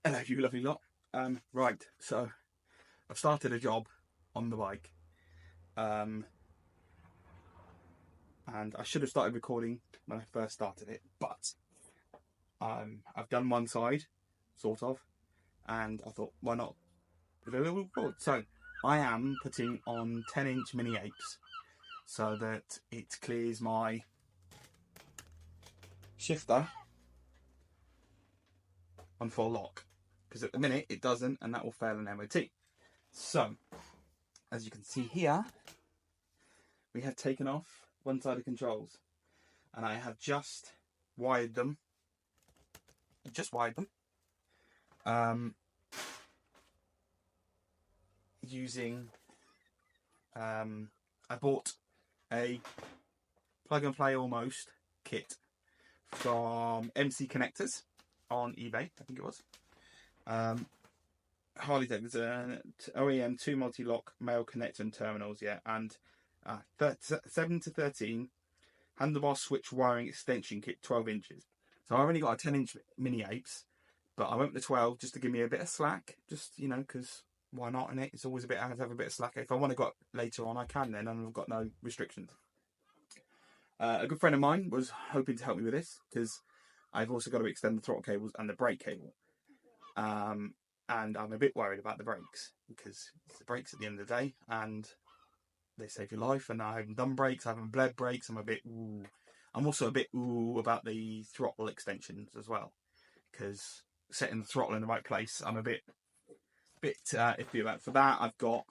Hello, you lovely lot. Right, so I've started a job on the bike, and I should have started recording when I first started it, but I've done one side, sort of, and I thought, why not give it a little record? So I am putting on 10-inch mini apes so that it clears my shifter on full lock, because at the minute it doesn't, and that will fail an MOT. So, as you can see here, we have taken off one side of controls, and I have just wired them. Using I bought a plug and play almost kit from MC Connectors on eBay, I think it was. Harley Davidson OEM 2 multi-lock male connector and terminals, yeah, and 7 to 13 handlebar switch wiring extension kit, 12 inches. So I've only got a 10-inch mini apes, but I went with the 12 just to give me a bit of slack, just, you know, because why not? In it, it's always a bit, I have to have a bit of slack. If I want to go later on, I can then, and I've got no restrictions. A good friend of mine was hoping to help me with this, because I've also got to extend the throttle cables and the brake cable. And I'm a bit worried about the brakes, because it's the brakes at the end of the day, and they save your life. And I haven't done brakes, I haven't bled brakes. I'm a bit ooh. I'm also a bit ooh about the throttle extensions as well, because setting the throttle in the right place, I'm a bit iffy about. For that, I've got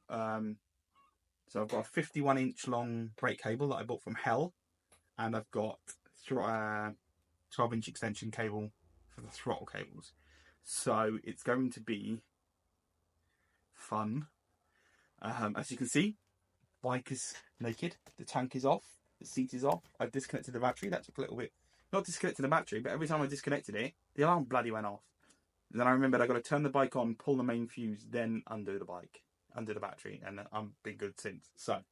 so I've got a 51-inch long brake cable that I bought from Hell, and I've got 12-inch extension cable for the throttle cables. So it's going to be fun. As you can see, bike is naked, the tank is off, the seat is off. I've disconnected the battery. That took a little bit, not disconnected the battery, but every time I disconnected it, the alarm bloody went off. And then I remembered I got to turn the bike on, pull the main fuse, then undo the battery, and I've been good since. So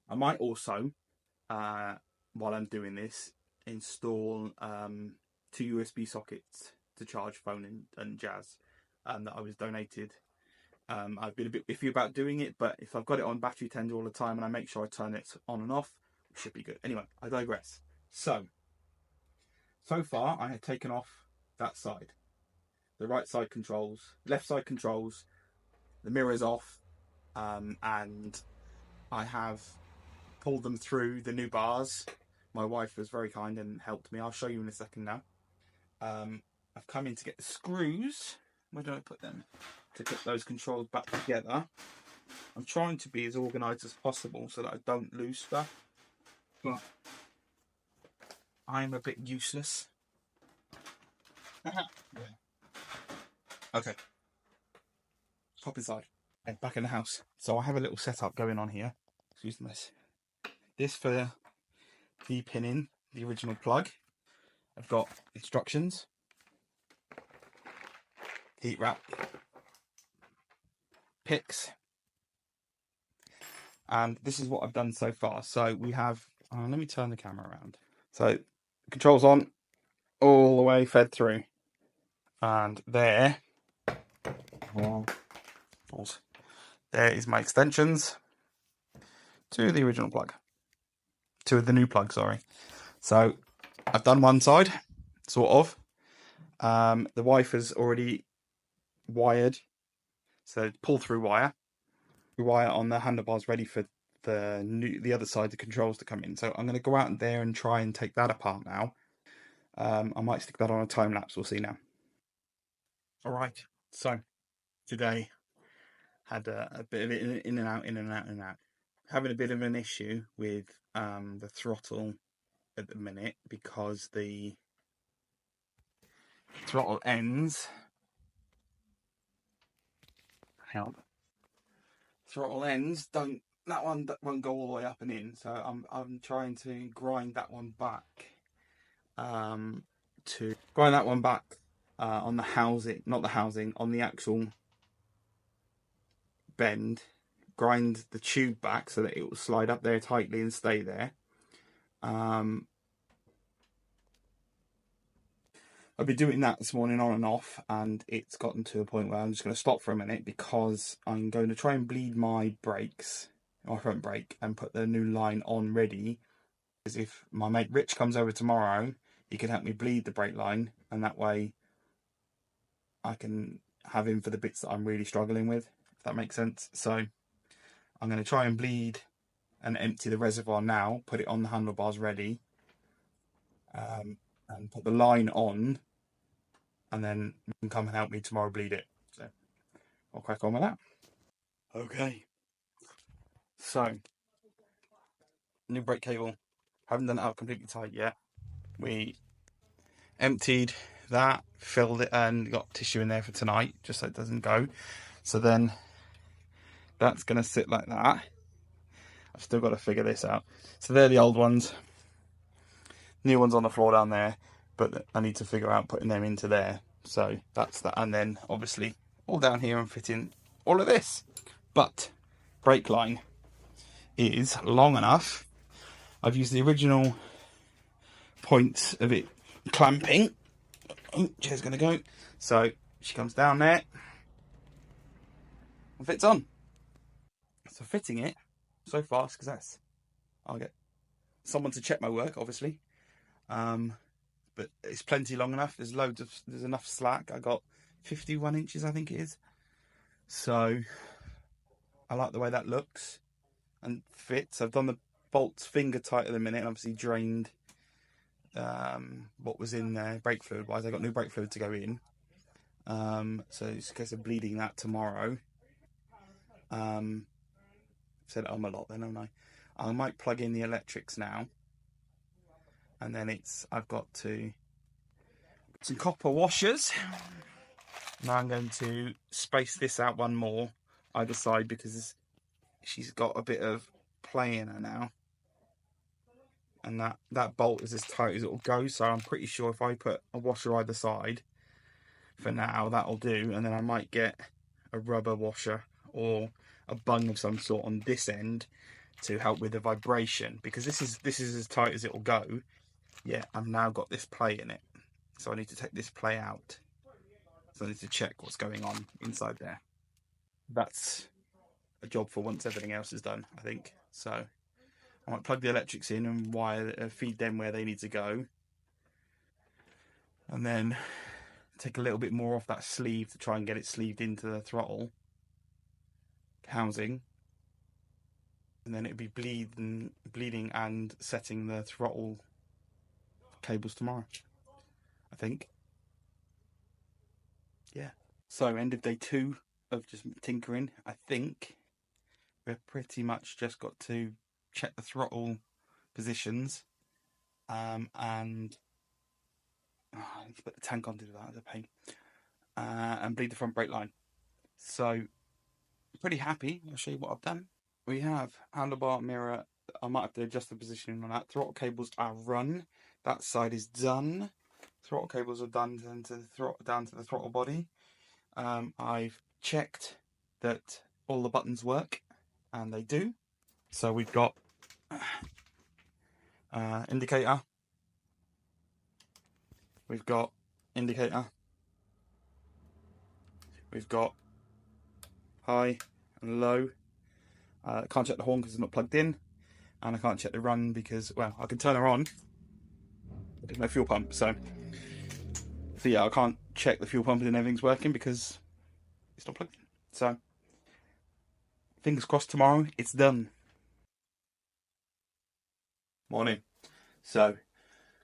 I might also, while I'm doing this, install 2 USB sockets to charge phone and jazz that I was donated. I've been a bit iffy about doing it, but if I've got it on battery tender all the time and I make sure I turn it on and off, it should be good. Anyway, I digress. So far I have taken off that side. The right side controls, left side controls, the mirror's off, and I have pulled them through the new bars. My wife was very kind and helped me. I'll show you in a second now. I've come in to get the screws. Where do I put them? To put those controls back together. I'm trying to be as organised as possible so that I don't lose stuff, but I'm a bit useless. Yeah. Okay. Hop inside. And back in the house. So I have a little setup going on here. Excuse me. This for de-pinning the original plug. I've got instructions, heat wrap, picks, and this is what I've done so far. So we have, let me turn the camera around. So controls on, all the way fed through, and there is my extensions to the original plug, to the new plug, sorry. So I've done one side, sort of. The wife has already wired, so pull through wire on the handlebars ready for the other side, the controls to come in. So I'm going to go out there and try and take that apart now. I might stick that on a time lapse, we'll see now. Alright, so today had a bit of it in and out. Having a bit of an issue with the throttle at the minute, because the throttle ends, that one won't go all the way up and in, so I'm trying to grind that one back. On the housing, not the housing, on the actual bend, grind the tube back so that it will slide up there tightly and stay there. I've been doing that this morning on and off, and it's gotten to a point where I'm just going to stop for a minute because I'm going to try and bleed my brakes, my front brake, and put the new line on ready. Because if my mate Rich comes over tomorrow, he can help me bleed the brake line, and that way I can have him for the bits that I'm really struggling with, if that makes sense. So I'm going to try and bleed and empty the reservoir now, put it on the handlebars ready, and put the line on, and then you can come and help me tomorrow bleed it. So I'll crack on with that. Okay. So, new brake cable. Haven't done it out completely tight yet. We emptied that, filled it, and got tissue in there for tonight, just so it doesn't go. So then that's going to sit like that. I've still got to figure this out. So they're the old ones. New ones on the floor down there, but I need to figure out putting them into there. So that's that. And then obviously all down here I'm fitting all of this. But brake line is long enough. I've used the original points of it clamping. Oh, chair's going to go. So she comes down there and fits on. So fitting it so fast, because that's, I'll get someone to check my work, obviously. But it's plenty long enough. There's enough slack. I got 51 inches, I think it is. So I like the way that looks and fits. I've done the bolts finger tight at the minute, and obviously drained what was in there brake fluid wise. I got new brake fluid to go in. So it's a case of bleeding that tomorrow. Said a lot then, haven't I? I might plug in the electrics now, and then I've got some copper washers. Now I'm going to space this out one more either side, because she's got a bit of play in her now, and that bolt is as tight as it'll go. So I'm pretty sure if I put a washer either side for now, that'll do. And then I might get a rubber washer or a bung of some sort on this end to help with the vibration, because this is as tight as it'll go. Yeah, I've now got this play in it, so I need to take this play out. So I need to check what's going on inside there. That's a job for once everything else is done, I think. So I might plug the electrics in and feed them where they need to go, and then take a little bit more off that sleeve to try and get it sleeved into the throttle housing, and then it'd be bleeding and setting the throttle cables tomorrow, I think. Yeah. So end of day 2 of just tinkering. I think we've pretty much just got to check the throttle positions, and I need to put the tank onto that as a pain, and bleed the front brake line. So pretty happy. I'll show you what I've done. We have handlebar mirror. I might have to adjust the positioning on that. Throttle cables are run. That side is done. Throttle cables are done down to the throttle body. I've checked that all the buttons work, and they do. So we've got indicator. We've got indicator. We've got high and low. I can't check the horn because it's not plugged in, and I can't check the run because, well, I can turn her on, but there's no fuel pump. So yeah, I can't check the fuel pump and everything's working because it's not plugged in. So fingers crossed tomorrow it's done. Morning. So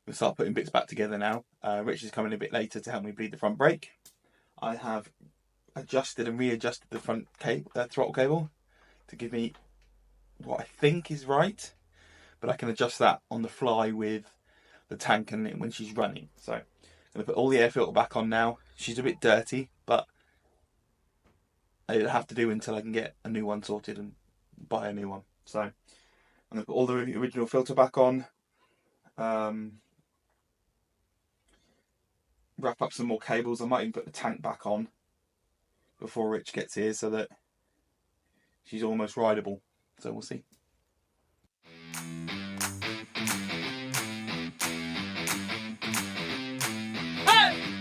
we'll start putting bits back together now. Rich is coming a bit later to help me bleed the front brake. I have adjusted and readjusted the front throttle cable to give me what I think is right, but I can adjust that on the fly with the tank and when she's running. So I'm going to put all the air filter back on now. She's a bit dirty, but it'll have to do until I can get a new one sorted and buy a new one. So I'm going to put all the original filter back on, wrap up some more cables. I might even put the tank back on before Rich gets here so that she's almost rideable. So we'll see. Hey!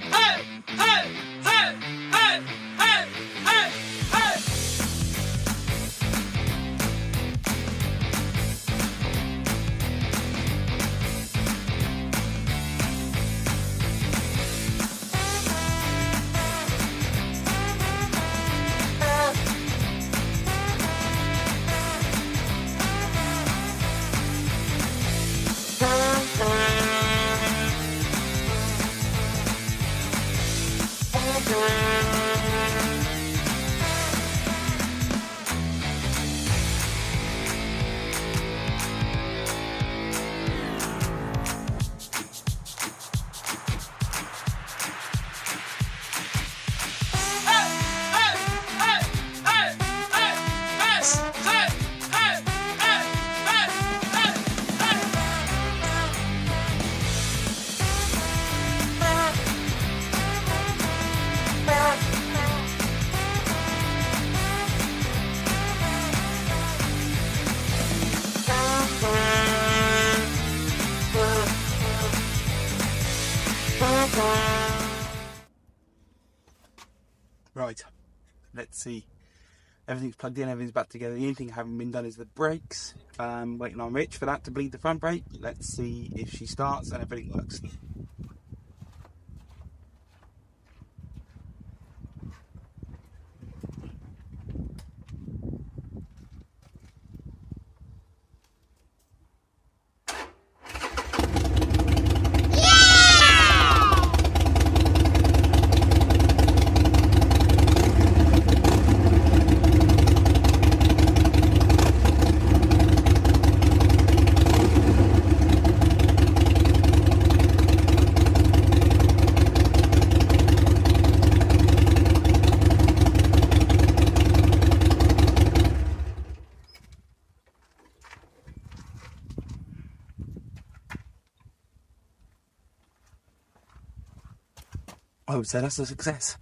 Right, let's see. Everything's plugged in, everything's back together. The only thing that hasn't been done is the brakes. Waiting on Rich for that to bleed the front brake. Let's see if she starts and everything works. I would say that's a success.